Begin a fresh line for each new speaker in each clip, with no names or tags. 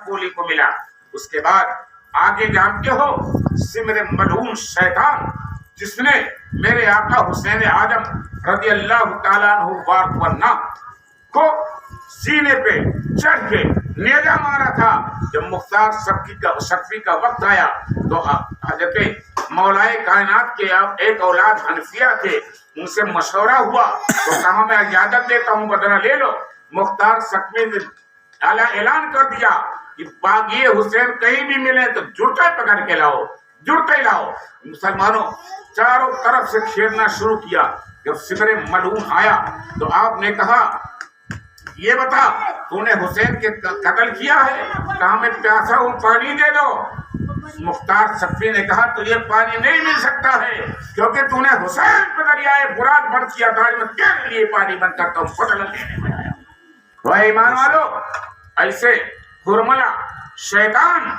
गोली को मिला। उसके बाद आगे जानते हो, सिमर मलऊन शैतान जिसने मेरे आका हुसैन आजम रज़ी अल्लाह ताला अन्हु वारना को सीने पे चढ़ के नेजा मारा था। जब मुख्तार शक्फी का वक्त आया तो हजरत मौलाए कायनात के एक औलाद हनफिया थे, उनसे मशवरा हुआ तो कहा मैं इजाजत देता हूँ, बदला ले लो। मुख्तार शक्फी ने ऐलान कर दिया कि बागी हुसैन कहीं भी मिले तो जुड़ते पकड़ के लाओ, जुड़ते लाओ। मुसलमानों चारों तरफ से घेरना शुरू किया। जब सिमरे मलऊन आया तो आपने कहा ये बता तूने हुसैन के कत्ल किया है? कहा मैं प्यासा हूँ, पानी दे दो। मुख्तार शक्फी ने कहा तुझे पानी नहीं मिल सकता है क्योंकि तूने हुसैन पे दरियाए फुरात बंद किया था, मैं तेरे लिए पानी बंद करता हूँ, बदला लेने में आया। वह ईमान वालों, ऐसे हुरमला शैतान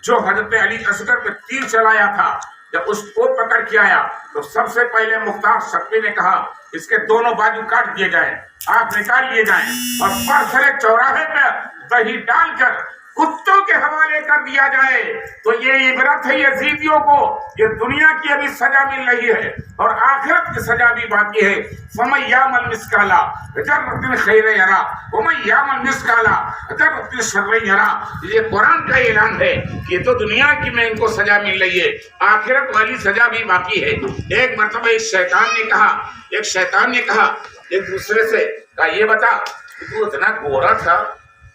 जो हजरत अली असगर पे तीर चलाया था, जब उसको पकड़ के आया तो सबसे पहले मुख्तार शक्फी ने कहा इसके दोनों बाजू काट दिए जाए, आंख निकाल लिए जाए और परसरे चौराहे पे दही डालकर कुत्तों के हवाले कर दिया जाए। तो ये इबरत है यजीदियों को, ये दुनिया की अभी सजा मिल रही है और आखिरत की सजा भी बाकी है। फमन यामल मिस्काला जर्रतिन खैर यरा वमन यामल मिस्काला जर्रतिन शर्र यरा। ये कुरान का ऐलान है कि ये तो दुनिया की में इनको सजा मिल रही है, आखिरत वाली सजा भी बाकी है। एक मरतबा एक शैतान ने कहा एक दूसरे से, कहा ये बता तू इतना गोरा था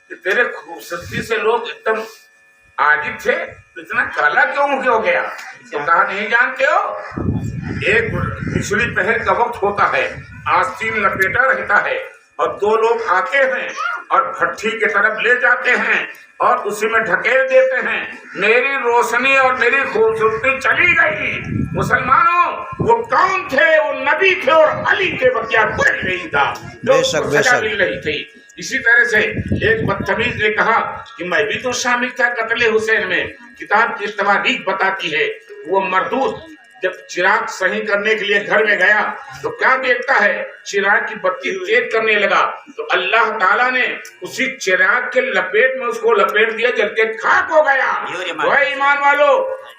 कि तेरे खूबसूरती से लोग एकदम आजिब थे, इतना काला क्यों हो गया? तो कहा नहीं जानते हो, एक पिछली पहर का वक्त होता है, आस्तीन लपेटा रहता है और दो लोग आते हैं और भट्ठी की तरफ ले जाते हैं और उसी में ढकेल देते हैं। मेरी रोशनी और मेरी खूबसूरती चली गई। मुसलमानों वो कौन थे? वो नबी थे और अली के बकिया कोई नहीं था जो सजा मिल रही थी। इसी तरह से एक बदतमीज ने कहा कि मैं भी तो शामिल था कत्ले हुसैन में। किताब की तवारीख बताती है वो मरदूद जब चिराग सही करने के लिए घर में गया तो क्या देखता है, चिराग की बत्ती तेज करने लगा तो अल्लाह ताला ने उसी चिराग के लपेट में उसको लपेट दिया, जल के खाक हो गया। वह ईमान वालों,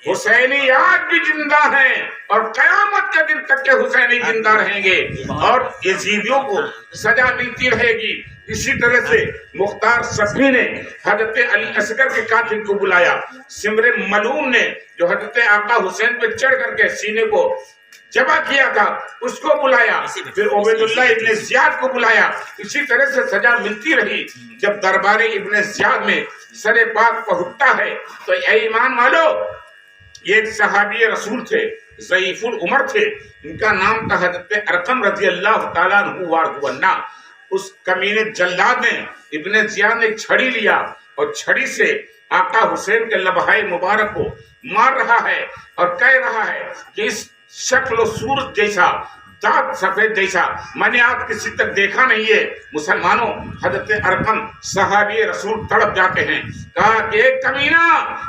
हुसैनी आज भी जिंदा हैं और कयामत के दिन तक के हुसैनी जिंदा रहेंगे और यजीदियों को सजा मिलती रहेगी। इसी तरह से मुख्तार शक्फी ने हजरत अली असगर के कातिल को बुलाया। सिमरे मलऊन ने जो हजरत आका हुसैन पे चढ़ करके सीने को जबा किया था उसको बुलाया। फिर उबैदुल्लाह इब्ने ज़ियाद को बुलाया। इसी तरह से सजा मिलती रही। जब दरबारे इब्ने ज़ियाद में सरे पाक पहुंचता है तो ऐ ईमान वालों, एक सहाबी रसूल थे, ज़ईफुल उमर थे, इनका नाम था हजरत अरकम रज़ी अल्लाह ताला अन्हु वारना। उस कमीने जल्लाद ने इब्ने ज़ियाद ने छड़ी लिया और छड़ी से आका हुसैन के लबहाए मुबारक को मार रहा है और कह रहा है कि इस शक्ल सूरत जैसा, दांत सफेद जैसा मैंने आज किसी तक देखा नहीं है। मुसलमानों, हजरत अरकम सहाबी रसूल तड़प जाते हैं। कहा कि एक कमीना,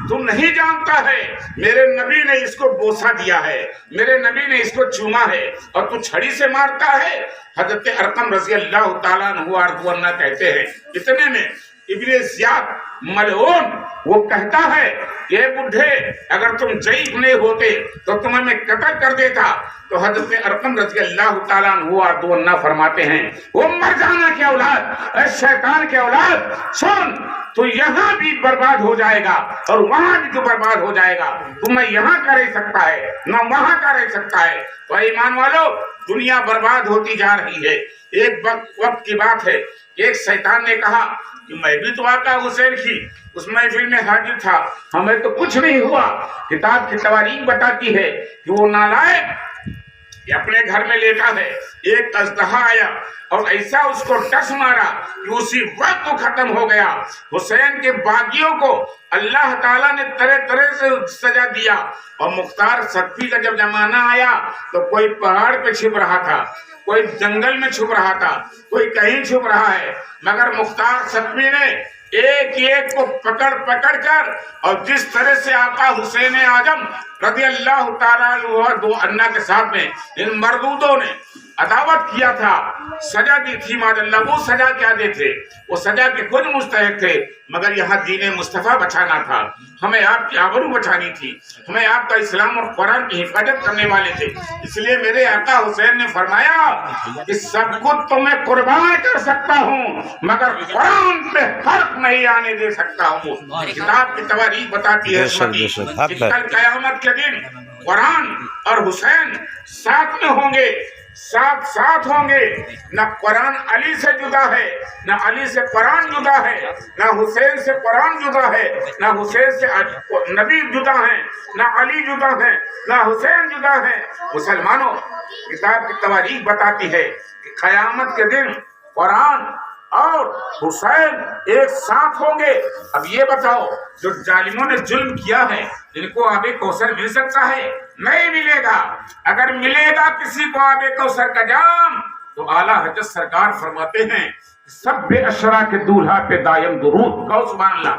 तू नहीं जानता है मेरे नबी ने इसको बोसा दिया है, मेरे नबी ने इसको चूमा है और तू छड़ी से मारता है। हजरत अरकम रज़ी अल्लाह ताला अन्हु वारना कहते हैं, इतने में इब्ने ज़ियाद मलऊन वो कहता है ये बुढ़े, अगर तुम ज़ईफ नहीं होते तो तुम्हें मैं कत्ल कर देता। तो हजरत अरकम रज़ी अल्लाह ताला अन्हु वारना फरमाते हैं, वो मरजाना के औलाद, शैतान के औलाद, सुन तो यहाँ भी बर्बाद हो जाएगा और वहां भी तो बर्बाद हो जाएगा। तुम्हें यहाँ का रह सकता है न वहां का रह सकता है। तो ईमान वालों, दुनिया बर्बाद होती जा रही है। एक वक्त की बात है, एक शैतान ने कहा कि मैं भी तो आका हुसैन की उस महफिल में हाजिर था, हमें तो कुछ नहीं हुआ। किताब की तवारीख बताती है कि वो नालायक अपने घर में लेटा है, एक अजदहा आया और ऐसा उसको टस मारा कि उसी वक्त तो खत्म हो गया। हुसैन के बागियों को अल्लाह ताला ने तरह तरह से सजा दिया और मुख्तार शक्फी का जब जमाना आया तो कोई पहाड़ पे छिप रहा था, कोई जंगल में छुप रहा था, कोई कहीं छुप रहा है, मगर मुख्तार शक्फी ने एक एक को पकड़ पकड़ कर और जिस तरह से आका हुसैन आजम रज़ी अल्लाह ताला अन्हु के साथ में इन मरदूदों ने अदावत किया था, सजा दी थी मादल्ला, वो सजा क्या देते, वो सजा के खुद मुस्तहिक थे, मगर यहाँ दीन मुस्तफ़ा बचाना था, हमें आपकी आबरू बचानी थी, हमें आपका इस्लाम और कुरान की हिफाजत करने वाले थे। इसलिए मेरे आका हुसैन ने फरमाया कि सब कुछ तो मैं कुर्बान कर सकता हूँ, मगर कुरान पे फर्क नहीं आने दे सकता हूँ। किताब की तवारीख बताती है कि कल क़यामत के दिन कुरान और हुसैन साथ में होंगे, साथ साथ होंगे। न कुरान अली से जुदा है, न अली से कुरान जुदा है, न हुसैन से कुरान जुदा है, न हुसैन से नबी जुदा है, न अली जुदा है, न हुसैन जुदा है। मुसलमानों, किताब की तवारीख बताती है कि क़यामत के दिन कुरान और हुसैन एक साथ होंगे। अब ये बताओ, जो जालिमों ने जुल्म किया है, इनको आबे कौसर मिल सकता है? नहीं मिलेगा। अगर मिलेगा किसी को आबे कौसर का जाम, तो आला हजरत सरकार फरमाते हैं, सब अशरा के दूल्हा पे दायम दुरूद, कहो सुभान अल्लाह।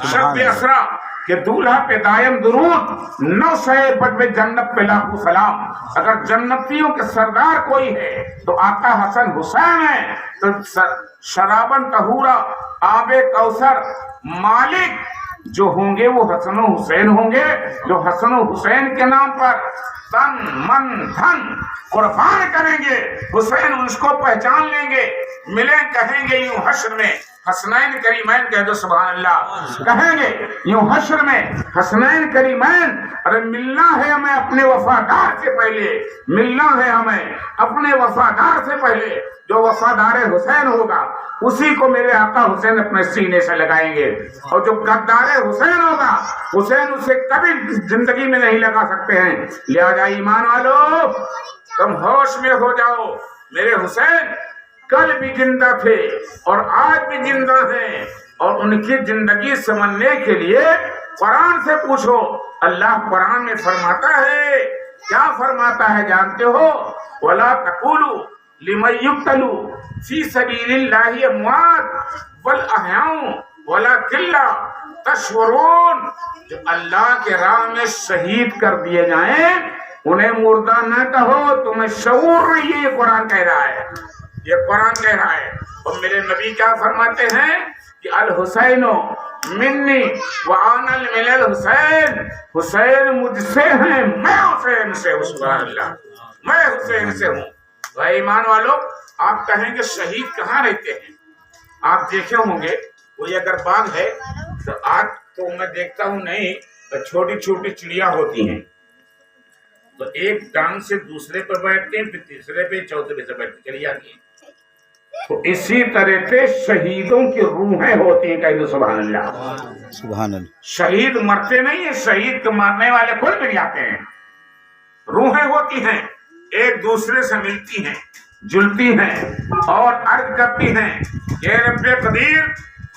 सब अशरा के दूल्हा पे दायम दुरूद, 900 बदबे जन्नत पे लाखों सलाम। अगर जन्नतियों के सरदार कोई है तो आका हसन हुसैन है। तो शराबन तहूरा आबे कौसर मालिक जो होंगे वो हसन हुसैन होंगे, जो हसन हुसैन के नाम पर तन मन धन कुर्बान करेंगे। हुसैन उसको पहचान लेंगे, मिले कहेंगे यूं हश्र में हसनैन करीमैन, कह दो सुभान अल्लाह, कहेंगे यूं हश्र में हसनैन करीमैन। अरे मिलना है हमें अपने वफादार से पहले, मिलना है हमें अपने वफादार से पहले। जो वफादार हुसैन होगा उसी को मेरे आका हुसैन अपने सीने से लगाएंगे, और जो गद्दार हुसैन होगा हुसैन उसे कभी जिंदगी में नहीं लगा सकते हैं। लिहाजा ईमान वालों, तुम होश में हो जाओ। मेरे हुसैन कल भी जिंदा थे और आज भी जिंदा हैं, और उनकी जिंदगी समझने के लिए कुरान से पूछो। अल्लाह कुरान में फरमाता है, क्या फरमाता है जानते हो? वला तकुलू लिमन युक्तलू फी सबीलिल्लाहि अमवात बल अहयाउ वलाकिल्ला तशउरून। जो अल्लाह के राह में शहीद कर दिए जाएं उन्हें मुर्दा न कहो, तुम्हें शऊर नहीं है। ये कुरान कह रहा है, ये कुरान कह रहा है। और मेरे नबी क्या फरमाते हैं कि अल हुसैनो मिन्नी व अनल मिनल हुसैन, हुसैन मुझसे हैं, मैं हुसैन से हूँ। सुभान अल्लाह, मैं हुसैन से हूँ। भाई ईमान वालों, आप कहेंगे शहीद कहाँ रहते हैं? आप देखे होंगे कोई अगर बाग है तो आज तो मैं देखता हूँ नहीं, तो छोटी छोटी चिड़िया होती हैं, तो एक टांग से दूसरे पर बैठते हैं, फिर तीसरे पे, चौथे पे से बैठते चली जाती हैं। तो इसी तरह से शहीदों की रूहें होती हैं। कह दो सुभान अल्लाह, सुभान अल्लाह। शहीद मरते नहीं है, शहीद को मारने वाले खुद मिल जाते हैं। रूहें होती हैं, एक दूसरे से मिलती हैं, जुलती हैं और अर्ज करती हैं, ये रब्बे कदीर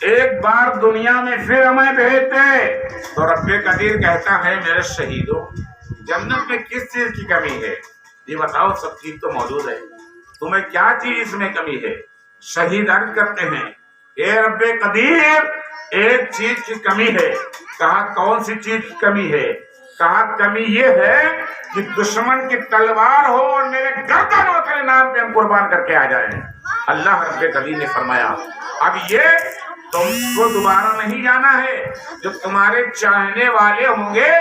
एक बार दुनिया में फिर हमें भेज दे। तो रब्बे कदीर कहता है, मेरे शहीदों, जन्नत में किस चीज की कमी है? ये बताओ, सब चीज तो मौजूद है, तुम्हें क्या चीज इसमें कमी है? शहीद अर्ज करते हैं, ए रब्बे कदीर, एक चीज की कमी है। कहा कौन सी चीज की कमी है? कहा कमी ये है कि दुश्मन की तलवार हो और मेरे गर्दनों के नाम पे हम कुर्बान करके आ जाएं। अल्लाह रब्बे कदीर ने फरमाया, अब ये तुमको दोबारा नहीं जाना है। जो तुम्हारे चाहने वाले होंगे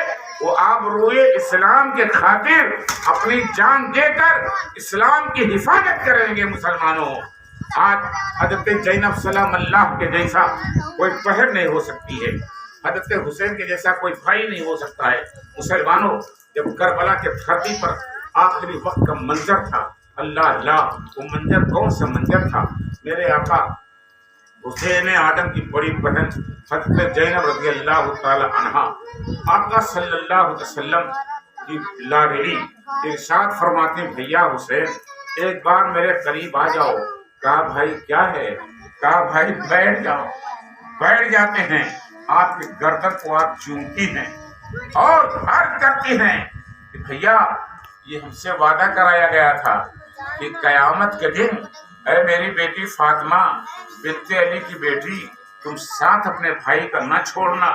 वो आप रोए इस्लाम के खातिर अपनी जान देकर इस्लाम की हिफाजत करेंगे। मुसलमानों, आज हजरत ज़ैनब सलाम अल्लाह के जैसा कोई पहर नहीं हो सकती है, हजरत हुसैन के जैसा कोई भाई नहीं हो सकता है। मुसलमानों, जब करबला के धरती पर आखिरी वक्त का मंजर था, अल्लाह अल्लाह, वो मंजर कौन सा मंजर था? मेरे आका हुसैन आदम की बड़ी बहन हजरत ज़ैनब रज़ी अल्लाह ताला अन्हा, आका सल्लल्लाहु अलैहि वसल्लम की लाडली, इरशाद फरमाते, भैया हुसैन एक बार मेरे करीब आ जाओ। कहा भाई क्या है? कहा भाई बैठ जाओ। बैठ जाते हैं, आपके गर्दन को आप चूमती हैं और अर्ज करती हैं कि भैया ये हमसे वादा कराया गया था कि कयामत के दिन, अरे मेरी बेटी फातिमा बिन्ते अली की बेटी, तुम साथ अपने भाई का न छोड़ना।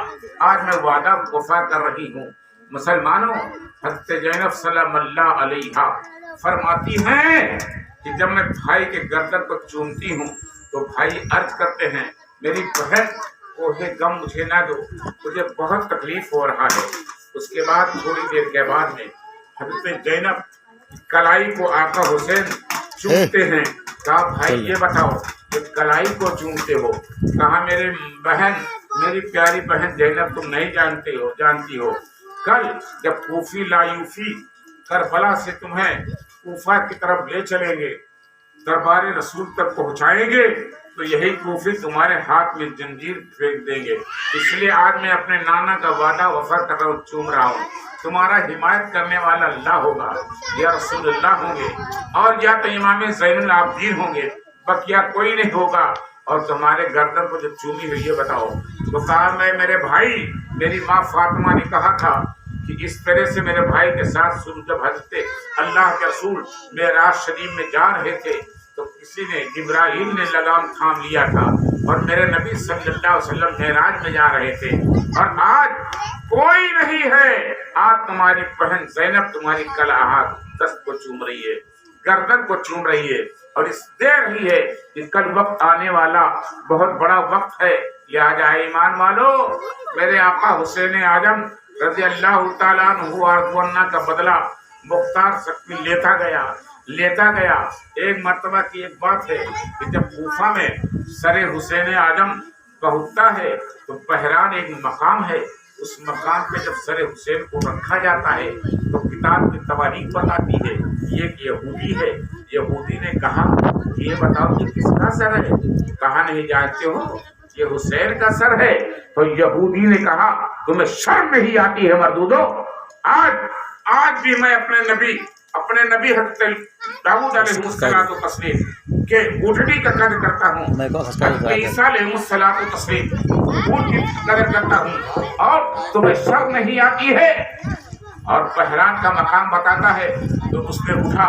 आज मैं वादा वफा कर रही हूँ। मुसलमानों, हज़रत ज़ैनब सलामुल्लाह अलैहा फरमाती हैं کہ جب میں بھائی کے گردن کو چومتی ہوں تو بھائی عرض کرتے ہیں میری بہن کوہ غم مجھے نہ دو، مجھے بہت تکلیف ہو رہا ہے۔ اس کے بعد تھوڑی دیر کے بعد میں حضرت زینب کلائی کو آقا حسین چومتے ہیں۔ کہا بھائی یہ بتاؤ کہ کلائی کو چومتے ہو؟ کہا میری بہن، میری پیاری بہن زینب تم نہیں جانتی ہو، کل جب کوفی لایوفی کربلا سے تمہیں کوفہ کی طرف لے چلیں گے، دربار رسول تک پہنچائیں گے، تو یہی کوفی تمہارے ہاتھ میں زنجیر پھینک دیں گے۔ اس لیے آج میں اپنے نانا کا وعدہ وفا کر رہا ہوں، چوم رہا ہوں۔ تمہارا حمایت کرنے والا اللہ ہوگا، یا رسول اللہ ہوں گے، اور یا تو امام زین العابدین ہوں گے، بقیہ کوئی نہیں ہوگا۔ اور تمہارے گردن کو جو چومی ہوئی یہ بتاؤ؟ تو کہا میں میرے بھائی، میری ماں فاطمہ نے کہا تھا کہ اس طرح سے میرے بھائی کے ساتھ جب حضرت اللہ کے رسول معراج شریف میں جا رہے تھے تو کسی نے، جبرائیل نے لگام تھام لیا تھا، اور میرے نبی صلی اللہ علیہ وسلم معراج میں جا رہے تھے، اور آج کوئی نہیں ہے۔ آج تمہاری بہن زینب تمہاری کلاہات دست کو چوم رہی ہے، گردن کو چوم رہی ہے، اور اس دے رہی ہے کہ کل وقت آنے والا بہت بڑا وقت ہے۔ لہٰذا ایمان والو، میرے آقا حسین اعظم رضی اللہ تعالیٰ عنہ کا بدلہ مختار سکتی لیتا گیا۔ ایک مرتبہ کی ایک بات ہے کہ جب کوفہ میں سر حسین اعظم پہنچتا ہے تو بحران ایک مقام ہے، اس مقام پہ جب سر حسین کو رکھا جاتا ہے تو کتاب کی تواریخ بتاتی ہے یہ ایک یہودی ہے۔ یہودی نے کہا یہ بتاؤ یہ کس کا سر ہے؟ کہا نہیں جانتے ہو، یہ حسین کا سر ہے۔ تو یہودی نے کہا تمہیں شرم نہیں آتی ہے مردودو؟ آج بھی میں اپنے نبی حضرت داؤد علیہ السلام کے گھٹنی کا قدر کرتا ہوں، حضرت عیسیٰ علیہ السلام اونٹ کی قدر کرتا ہوں، اور تمہیں شرم نہیں آتی ہے؟ اور بحران کا مقام بتاتا ہے تو اس نے اٹھا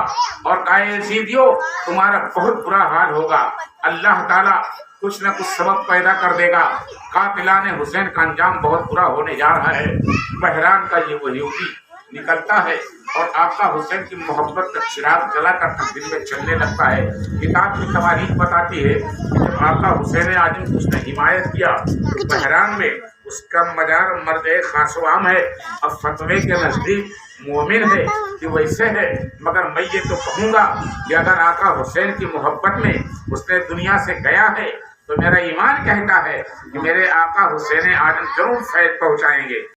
اور کہا یزیدیو تمہارا بہت برا حال ہوگا، اللہ تعالیٰ کچھ نہ کچھ سبب پیدا کر دے گا، قاتلان حسین کا انجام بہت برا ہونے جا رہا ہے۔ بحران کا یہ وہ یہودی نکلتا ہے اور آقا حسین کی محبت کا چراغ جلا کر دل میں چلنے لگتا ہے۔ کتاب کی تواریخ بتاتی ہے کہ جب آقا حسین اعظم کو اس نے حمایت کیا تو بحران میں اس کا مزار مرد خاص و عام ہے، اب فتوے کے نزدیک مومن ہے کہ ویسے ہے، مگر میں یہ تو کہوں گا کہ اگر آقا حسین کی محبت میں اس نے دنیا سے گیا ہے تو میرا ایمان کہتا ہے کہ میرے آقا حسین اعظم ضرور فیض پہنچائیں گے۔